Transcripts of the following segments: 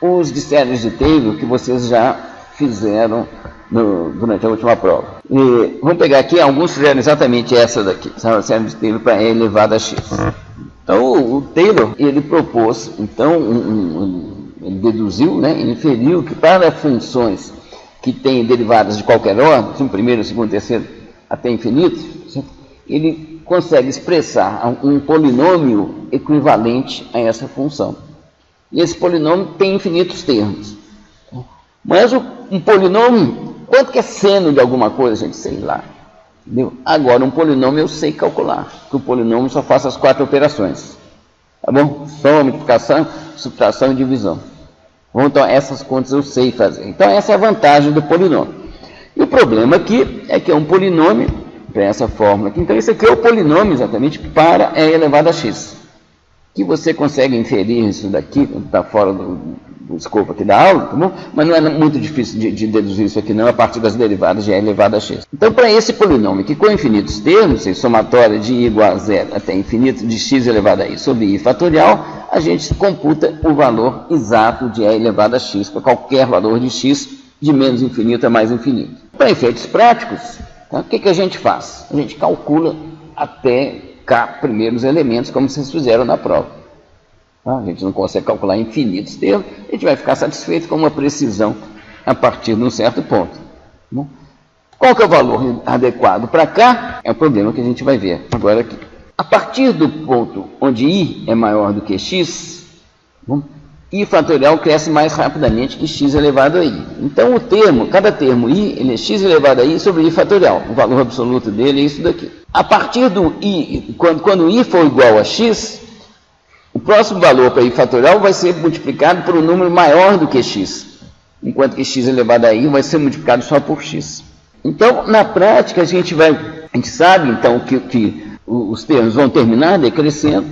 os disséminos de Taylor que vocês já fizeram durante a última prova. E vamos pegar aqui, alguns fizeram exatamente essa daqui, são os disséminos de Taylor para E elevado a x. Então o Taylor, ele propôs, então, ele deduziu, né, ele inferiu que para funções que têm derivadas de qualquer ordem, primeiro, segundo, terceiro, até infinito, ele consegue expressar um polinômio equivalente a essa função. E esse polinômio tem infinitos termos. Mas um polinômio, quanto que é seno de alguma coisa, gente? Sei lá. Entendeu? Agora, um polinômio eu sei calcular, porque o polinômio só faz as 4 operações. Tá bom? Soma, multiplicação, subtração e divisão. Bom, então, essas contas eu sei fazer. Então, essa é a vantagem do polinômio. E o problema aqui é que é um polinômio, para essa fórmula aqui. Então, esse aqui é o polinômio exatamente para E elevado a x. Que você consegue inferir isso daqui, está fora do escopo aqui da aula, tá bom? Mas não é muito difícil de deduzir isso aqui não, a partir das derivadas de E elevado a x. Então, para esse polinômio que com infinitos termos, somatória de I igual a zero até infinito de x elevado a I sobre I fatorial, a gente computa o valor exato de E elevado a x para qualquer valor de x de menos infinito a mais infinito. Para efeitos práticos, tá? O que a gente faz? A gente calcula até K primeiros elementos, como vocês fizeram na prova. A gente não consegue calcular infinitos termos, a gente vai ficar satisfeito com uma precisão a partir de um certo ponto. Bom, qual que é o valor adequado para cá? É o problema que a gente vai ver agora aqui. A partir do ponto onde I é maior do que x, bom, I fatorial cresce mais rapidamente que x elevado a I. Então, o termo, cada termo I, ele é x elevado a I sobre I fatorial. O valor absoluto dele é isso daqui. A partir do I, quando I for igual a x, o próximo valor para I fatorial vai ser multiplicado por um número maior do que x, enquanto que x elevado a I vai ser multiplicado só por x. Então, na prática, a gente sabe, então, que os termos vão terminar decrescendo,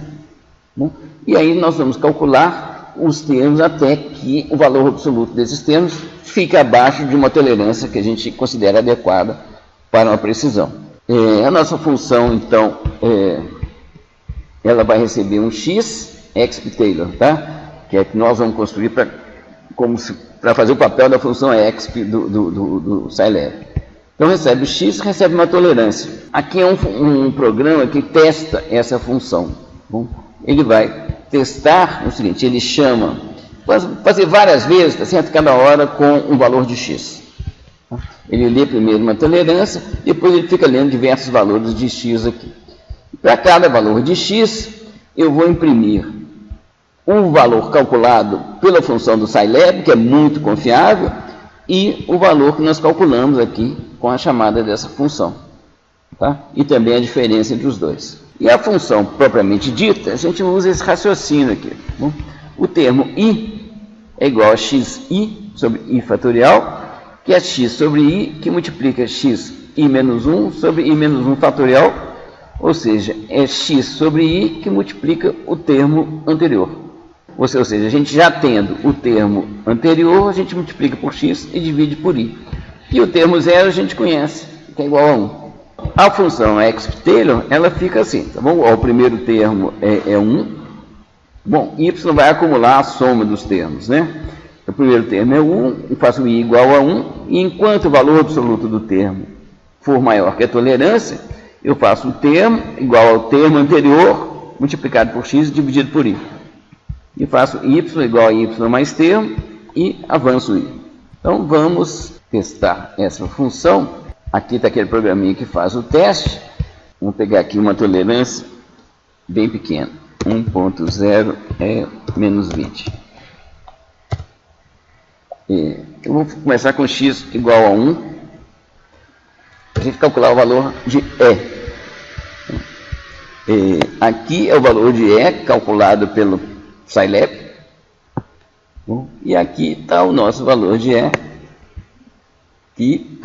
né? E aí nós vamos calcular os termos até que o valor absoluto desses termos fique abaixo de uma tolerância que a gente considera adequada para uma precisão. A nossa função, então, ela vai receber um x, exp Taylor, tá? Que é que nós vamos construir para fazer o papel da função exp do Scilab. Então, recebe o x, recebe uma tolerância. Aqui é um programa que testa essa função. Bom, ele vai testar o seguinte, ele chama, fazer várias vezes, tá certo? Cada hora com um valor de x. Ele lê primeiro uma tolerância, depois ele fica lendo diversos valores de x aqui. Para cada valor de x, eu vou imprimir um valor calculado pela função do Scilab, que é muito confiável, e o valor que nós calculamos aqui com a chamada dessa função. Tá? E também a diferença entre os dois. E a função propriamente dita, a gente usa esse raciocínio aqui. Bom, o termo I é igual a xi sobre I fatorial, que é x sobre I, que multiplica x I menos 1 sobre I menos 1 fatorial, ou seja, é x sobre I que multiplica o termo anterior. Ou seja, a gente já tendo o termo anterior, a gente multiplica por x e divide por I. E o termo zero a gente conhece, que é igual a 1. A função exp Taylor, ela fica assim, tá bom? O primeiro termo é 1. Bom, y vai acumular a soma dos termos, né? O primeiro termo é 1, eu faço i igual a 1, e enquanto o valor absoluto do termo for maior que a tolerância, eu faço o termo igual ao termo anterior, multiplicado por x dividido por i. E faço y igual a y mais termo, e avanço i. Então, vamos testar essa função. Aqui está aquele programinha que faz o teste. Vamos pegar aqui uma tolerância bem pequena. 1.0 é menos 20. Eu vou começar com x igual a 1. Para a gente calcular o valor de E. Aqui é o valor de E calculado pelo Scilab. E aqui está o nosso valor de E. Que,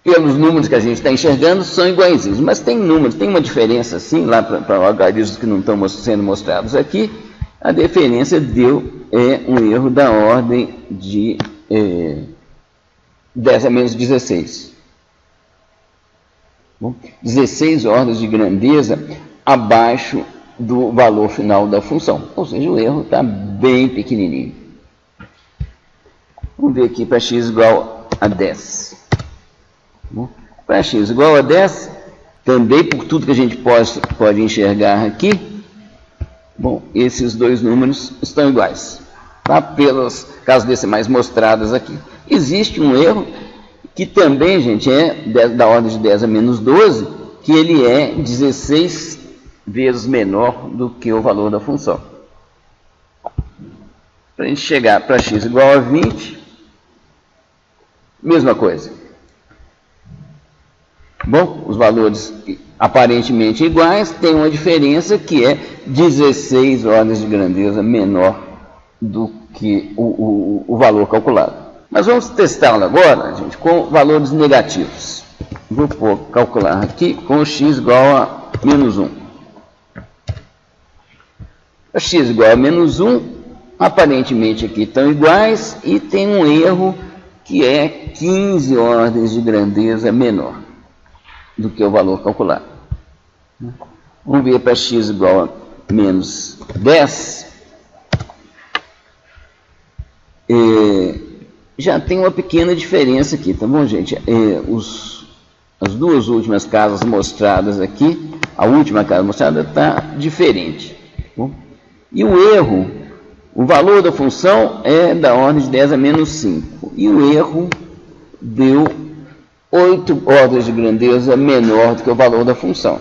pelos números que a gente está enxergando, são iguaizinhos. Mas tem números, tem uma diferença assim, lá para algarismos que não estão sendo mostrados aqui. A diferença deu um erro da ordem de 10 a menos 16. Bom, 16 ordens de grandeza abaixo do valor final da função. Ou seja, o erro está bem pequenininho. Vamos ver aqui para x igual a 10. Para x igual a 10, também por tudo que a gente pode enxergar aqui, bom, esses dois números estão iguais, tá? Pelas casas decimais mostradas aqui. Existe um erro que também, gente, é da ordem de 10 a menos 12, que ele é 16 vezes menor do que o valor da função. Para a gente chegar para x igual a 20, mesma coisa. Bom, os valores aparentemente iguais têm uma diferença que é 16 ordens de grandeza menor do que o valor calculado. Mas vamos testá-lo agora, gente, com valores negativos. Vou calcular aqui com x igual a menos 1. A x igual a menos 1, aparentemente aqui estão iguais e tem um erro que é 15 ordens de grandeza menor do que o valor calculado. Vamos ver para x igual a menos 10. Já tem uma pequena diferença aqui, tá bom, gente? As duas últimas casas mostradas aqui, a última casa mostrada está diferente. Tá bom? E o erro, o valor da função é da ordem de 10 a menos 5. E o erro deu 8 ordens de grandeza menor do que o valor da função.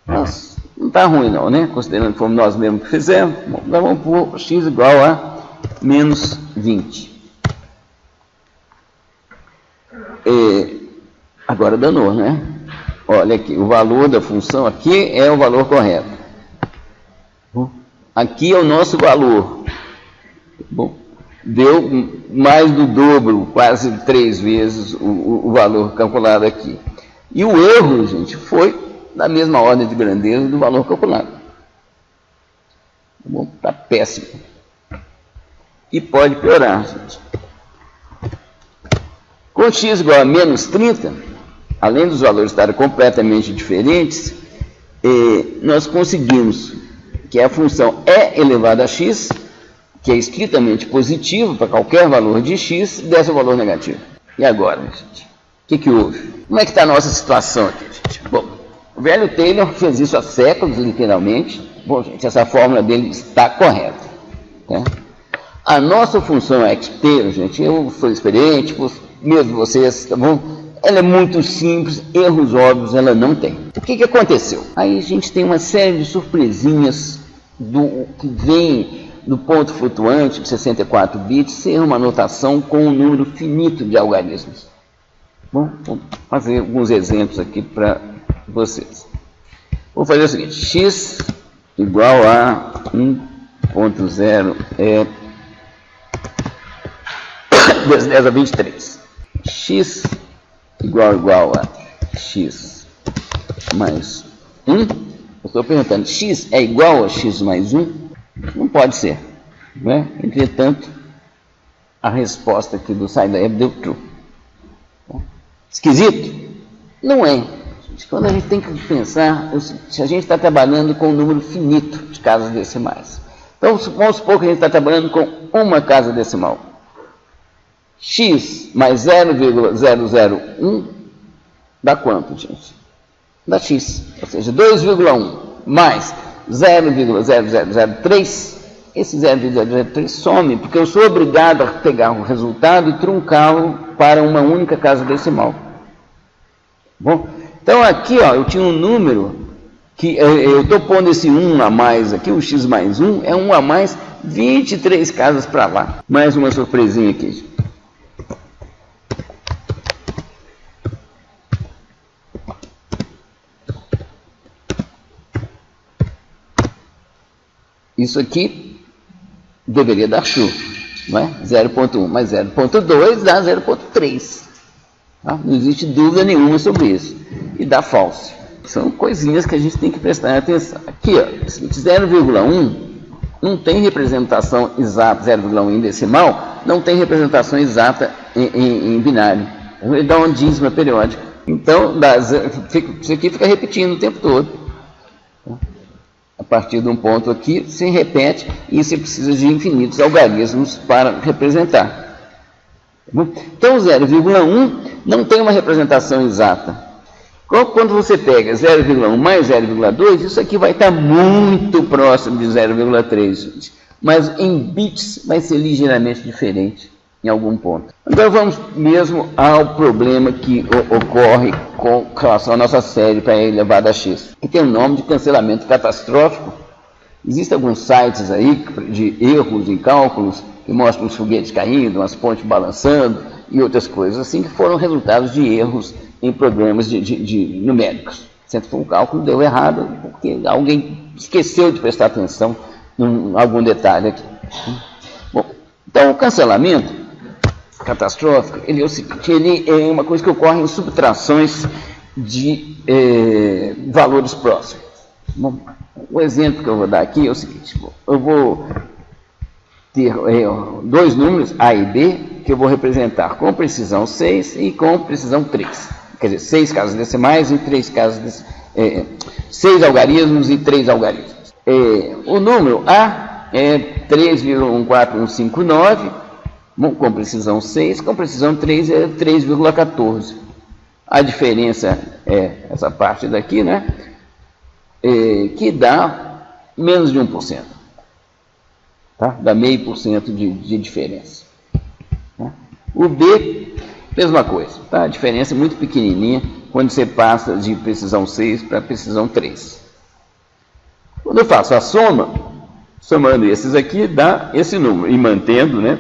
Mas não está ruim não, né? Considerando que fomos nós mesmos que fizemos. Bom, nós vamos pôr x igual a menos 20. Agora danou, né? Olha aqui, o valor da função aqui é o valor correto. Aqui é o nosso valor. Bom, deu mais do dobro, quase 3 vezes o valor calculado aqui. E o erro, gente, foi da mesma ordem de grandeza do valor calculado. Bom, está péssimo. E pode piorar, gente. Com x igual a menos 30, além dos valores estarem completamente diferentes, nós conseguimos que a função e elevado a x, que é estritamente positivo para qualquer valor de x, desse o valor negativo. E agora, gente? O que houve? Como é que está a nossa situação aqui, gente? Bom, o velho Taylor fez isso há séculos, literalmente. Bom, gente, essa fórmula dele está correta. Tá? A nossa função XT, gente, eu sou experiente, mesmo vocês, tá bom? Ela é muito simples, erros óbvios ela não tem. O que aconteceu? Aí a gente tem uma série de surpresinhas que vem do ponto flutuante de 64 bits ser uma notação com um número finito de algarismos. Bom, vou fazer alguns exemplos aqui para vocês. Vou fazer o seguinte, x igual a 1.0 vezes 10 a 23. X igual a x mais 1. Eu estou perguntando, x é igual a x mais 1? Não pode ser. Né? Entretanto, a resposta aqui do Scilab deu true. Esquisito? Não é. Quando a gente tem que pensar, se a gente está trabalhando com um número finito de casas decimais. Então, vamos supor que a gente está trabalhando com uma casa decimal. X mais 0,001 dá quanto, gente? Dá x. Ou seja, 2,1 mais 0,0003. Esse 0,003 some, porque eu sou obrigado a pegar o resultado e truncá-lo para uma única casa decimal. Bom, então aqui ó, eu tinha um número que eu estou pondo esse 1 a mais aqui, o x mais 1 é 1 a mais 23 casas para lá. Mais uma surpresinha aqui. Isso aqui deveria dar true, não é? 0.1 mais 0.2 dá 0.3. Tá? Não existe dúvida nenhuma sobre isso. E dá false. São coisinhas que a gente tem que prestar atenção. Aqui, ó, 0,1 não tem representação exata, 0,1 em decimal, não tem representação exata em binário. Ele dá uma dízima periódica. Então, isso aqui fica repetindo o tempo todo. A partir de um ponto aqui, se repete e você precisa de infinitos algarismos para representar. Então, 0,1 não tem uma representação exata. Quando você pega 0,1 mais 0,2, isso aqui vai estar muito próximo de 0,3, mas em bits vai ser ligeiramente diferente em algum ponto. Então vamos mesmo ao problema que ocorre com relação à nossa série para E elevado a x, que tem o nome de cancelamento catastrófico. Existem alguns sites aí de erros em cálculos que mostram os foguetes caindo, as pontes balançando e outras coisas assim, que foram resultados de erros em programas de numéricos. Sempre foi um cálculo, deu errado, porque alguém esqueceu de prestar atenção em algum detalhe aqui. Bom, então o cancelamento catastrófico, ele é o seguinte, ele é uma coisa que ocorre em subtrações de valores próximos. Bom, o exemplo que eu vou dar aqui é o seguinte, eu vou ter dois números, A e B, que eu vou representar com precisão 6 e com precisão 3. Quer dizer, 6 casas decimais e 3 casas 6 algarismos e 3 algarismos. O número A é 3,14159, com precisão 6, com precisão 3 é 3,14. A diferença é essa parte daqui, né? Que dá menos de 1%. Tá? Dá 0,5% de diferença. Tá? O B, mesma coisa. Tá? A diferença é muito pequenininha quando você passa de precisão 6 para precisão 3. Quando eu faço a soma, somando esses aqui, dá esse número. E mantendo, né,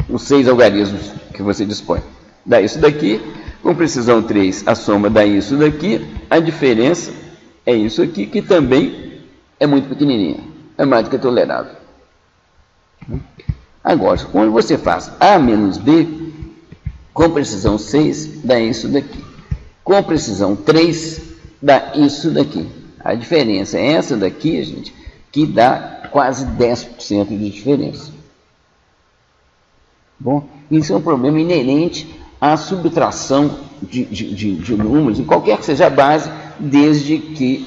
os 6 algarismos que você dispõe. Dá isso daqui. Com precisão 3, a soma dá isso daqui. A diferença é isso aqui, que também é muito pequenininha. É mais do que tolerável. Agora, quando você faz A menos B, com precisão 6, dá isso daqui. Com precisão 3, dá isso daqui. A diferença é essa daqui, gente, que dá quase 10% de diferença. Bom, isso é um problema inerente à subtração de números, em qualquer que seja a base, desde que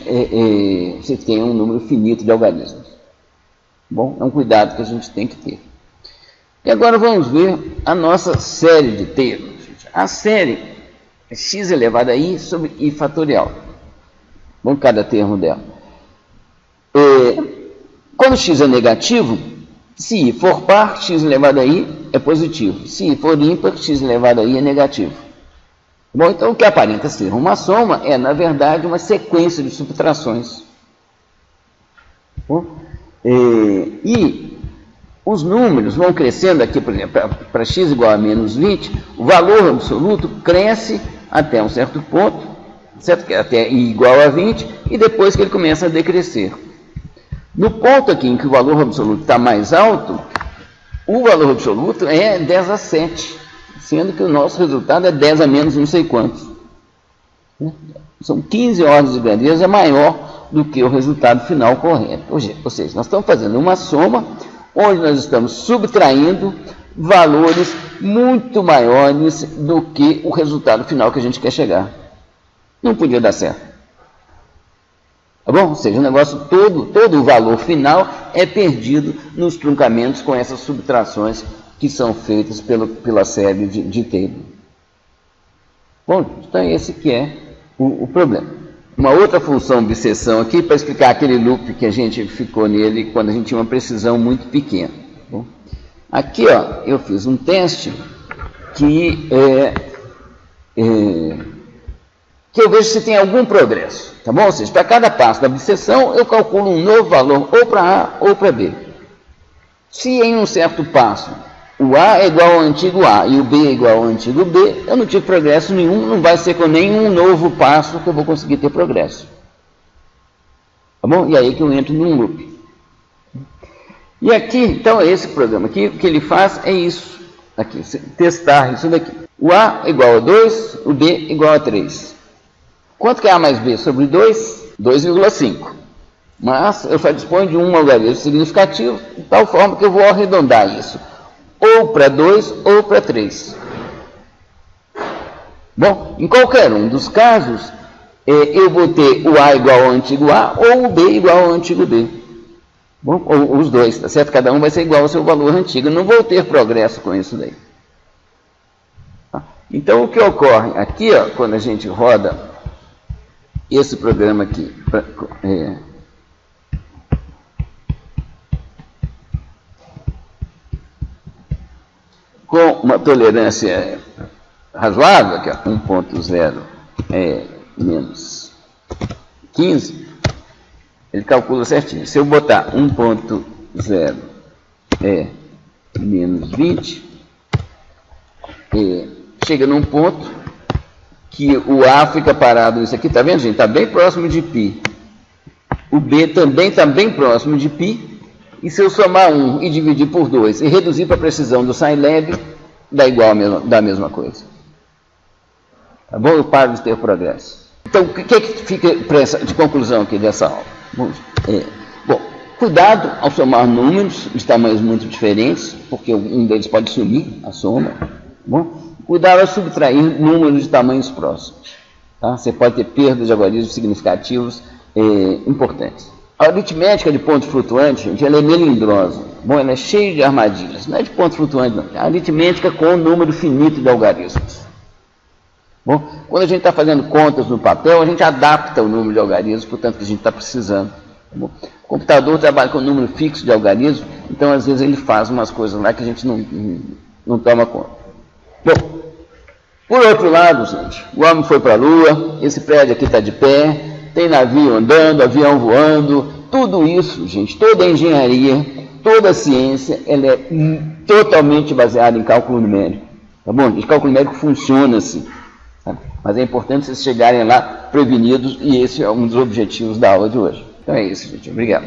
você tenha um número finito de algarismos. Bom, é um cuidado que a gente tem que ter. E agora vamos ver a nossa série de termos. A série é x elevado a i sobre i fatorial. Vamos cada termo dela. Quando x é negativo, se i for par, x elevado a i é positivo. Se i for ímpar, x elevado a i é negativo. Bom, então o que aparenta ser uma soma é, na verdade, uma sequência de subtrações. Bom, e os números vão crescendo aqui, por exemplo, para x igual a menos 20, o valor absoluto cresce até um certo ponto, certo? Até i igual a 20, e depois que ele começa a decrescer. No ponto aqui em que o valor absoluto está mais alto, o valor absoluto é 10 a 7, sendo que o nosso resultado é 10 a menos não sei quantos. São 15 ordens de grandeza maior do que o resultado final correto. Ou seja, nós estamos fazendo uma soma onde nós estamos subtraindo valores muito maiores do que o resultado final que a gente quer chegar. Não podia dar certo. Tá bom? Ou seja, o negócio todo o valor final é perdido nos truncamentos com essas subtrações que são feitas pela série de Taylor. Bom, então esse que é o problema. Uma outra função de obsessão aqui para explicar aquele loop que a gente ficou nele quando a gente tinha uma precisão muito pequena. Bom, aqui, ó, eu fiz um teste que eu vejo se tem algum progresso, tá bom? Ou seja, para cada passo da obsessão, eu calculo um novo valor ou para A ou para B. Se em um certo passo o A é igual ao antigo A e o B é igual ao antigo B, eu não tive progresso nenhum, não vai ser com nenhum novo passo que eu vou conseguir ter progresso. Tá bom? E aí que eu entro num loop. E aqui, então, esse programa aqui, o que ele faz é isso. Aqui, testar isso daqui. O A é igual a 2, o B é igual a 3. Quanto que é A mais B sobre 2? 2,5. Mas eu só disponho de um algarismo significativo, de tal forma que eu vou arredondar isso. Ou para 2 ou para 3. Bom, em qualquer um dos casos, eu vou ter o A igual ao antigo A ou o B igual ao antigo B. Bom, ou os dois, tá certo? Cada um vai ser igual ao seu valor antigo. Eu não vou ter progresso com isso daí. Então, o que ocorre aqui, ó, quando a gente roda esse programa aqui, com uma tolerância razoável, que é 1.0 menos 15, ele calcula certinho. Se eu botar 1.0 menos 20, chega num ponto que o A fica parado nisso aqui, tá vendo, gente? Está bem próximo de π. O B também está bem próximo de π. E se eu somar 1 e dividir por 2 e reduzir para a precisão do Scilab, dá igual da mesma coisa. Tá bom? Eu paro de ter progresso. Então, o que fica de conclusão aqui dessa aula? Bom, cuidado ao somar números de tamanhos muito diferentes, porque um deles pode sumir a soma. Bom, cuidado ao subtrair números de tamanhos próximos. Tá? Você pode ter perdas de algarismos significativos importantes. A aritmética de ponto flutuante, gente, ela é melindrosa. Bom, ela é cheia de armadilhas. Não é de ponto flutuante, não. É a aritmética com um número finito de algarismos. Bom, quando a gente está fazendo contas no papel, a gente adapta o número de algarismos, portanto, que a gente está precisando. Tá bom? O computador trabalha com um número fixo de algarismos, então, às vezes, ele faz umas coisas lá que a gente não toma conta. Bom, por outro lado, gente, o homem foi para a Lua, esse prédio aqui está de pé, tem navio andando, avião voando, tudo isso, gente, toda a engenharia, toda a ciência, ela é totalmente baseada em cálculo numérico. Tá bom? O cálculo numérico funciona assim. Tá? Mas é importante vocês chegarem lá prevenidos, e esse é um dos objetivos da aula de hoje. Então é isso, gente. Obrigado.